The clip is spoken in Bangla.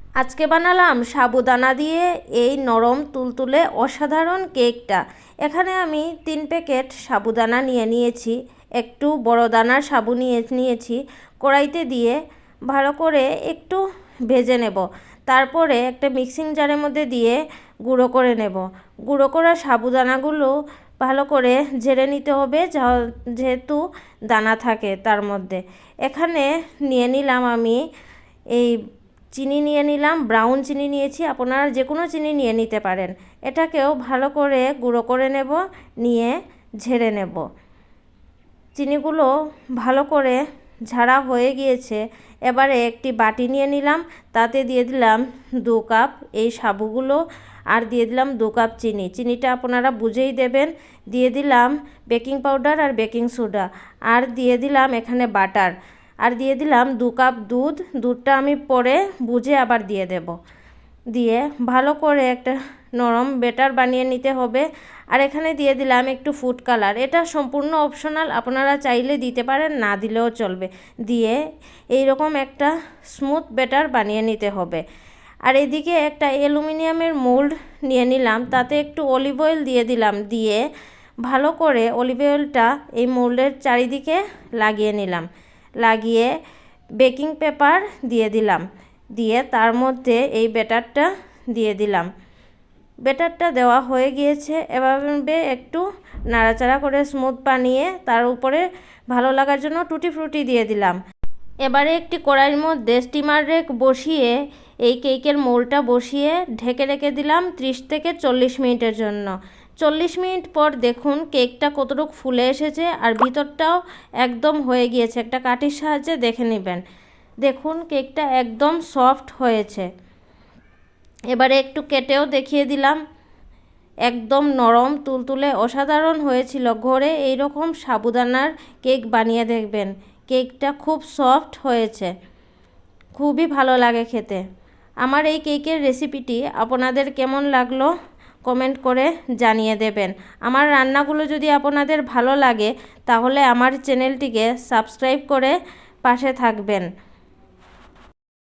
আজকে বানালাম সাবুদানা দিয়ে এই নরম তুলতুলে অসাধারণ কেকটা। এখানে আমি 3 প্যাকেট সাবুদানা নিয়ে নিয়েছি, একটু বড় দানার সাবু নিয়েছি। কড়াইতে দিয়ে ভালো করে একটু ভেজে নেব। তারপরে একটা মিক্সিং জারের মধ্যে দিয়ে গুঁড়ো করে নেব। গুঁড়ো করা সাবুদানাগুলো ভালো করে ঝেড়ে নিতে হবে, যেহেতু দানা থাকে তার মধ্যে। এখানে নিয়ে নিলাম আমি এই চিনি নিয়ে নিলাম, ব্রাউন চিনি নিয়েছি, আপনারা যে কোনো চিনি নিয়ে নিতে পারেন। এটাকেও ভালো করে গুঁড়ো করে নেব, নিয়ে ঝেড়ে নেব। চিনিগুলো ভালো করে ঝাড়া হয়ে গিয়েছে। এবারে একটি বাটি নিয়ে নিলাম, তাতে দিয়ে দিলাম 2 কাপ এই সাবুগুলো, আর দিয়ে দিলাম 2 কাপ চিনি। চিনিটা আপনারা বুঝেই দেবেন। দিয়ে দিলাম বেকিং পাউডার আর বেকিং সোডা, আর দিয়ে দিলাম এখানে বাটার, আর দিয়ে দিলাম 2 কাপ দুধ। দুধটা আমি পরে বুঝে আবার দিয়ে দেব। দিয়ে ভালো করে একটা নরম ব্যাটার বানিয়ে নিতে হবে। আর এখানে দিয়ে দিলাম একটু ফুড কালার, এটা সম্পূর্ণ অপশনাল, আপনারা চাইলে দিতে পারেন, না দিলেও চলবে। দিয়ে এই রকম একটা স্মুথ ব্যাটার বানিয়ে নিতে হবে। আর এদিকে একটা অ্যালুমিনিয়ামের মোল্ড নিয়ে নিলাম, তাতে একটু অলিভ অয়েল দিয়ে দিলাম। দিয়ে ভালো করে অলিভ অয়েলটা এই মোল্ডের চারিদিকে লাগিয়ে নিলাম। লাগিয়ে বেকিং পেপার দিয়ে দিলাম, দিয়ে তার মধ্যে এই ব্যাটারটা দিয়ে দিলাম। ব্যাটারটা দেওয়া হয়ে গিয়েছে। এভাবে একটু নাড়াচাড়া করে স্মুথ বানিয়ে তার উপরে ভালো লাগার জন্য টুটি ফ্রুটি দিয়ে দিলাম। এবারে একটি কড়াইয়ের মধ্যে স্টিমার রেক বসিয়ে এই কেকের মোলটা বসিয়ে ঢেকে রেখে দিলাম 30 থেকে 40 মিনিটের জন্য। 40 মিনিট পর দেখুন কেকটা কতটুকু ফুলে এসেছে, আর ভিতরটাও একদম হয়ে গিয়েছে। একটা কাঠির সাহায্যে দেখে নেবেন। দেখুন কেকটা একদম সফট হয়েছে। এবারে একটু কেটেও দেখিয়ে দিলাম, একদম নরম তুলতুলে অসাধারণ হয়েছিল। ঘরে এইরকম সাবুদানার কেক বানিয়ে দেখবেন, কেকটা খুব সফট হয়েছে, খুবই ভালো লাগে খেতে। আমার এই কেকের রেসিপিটি আপনাদের কেমন লাগলো কমেন্ট করে জানিয়ে দেবেন। আমার রান্নাগুলো যদি আপনাদের ভালো লাগে তাহলে আমার চ্যানেলটিকে সাবস্ক্রাইব করে পাশে থাকবেন।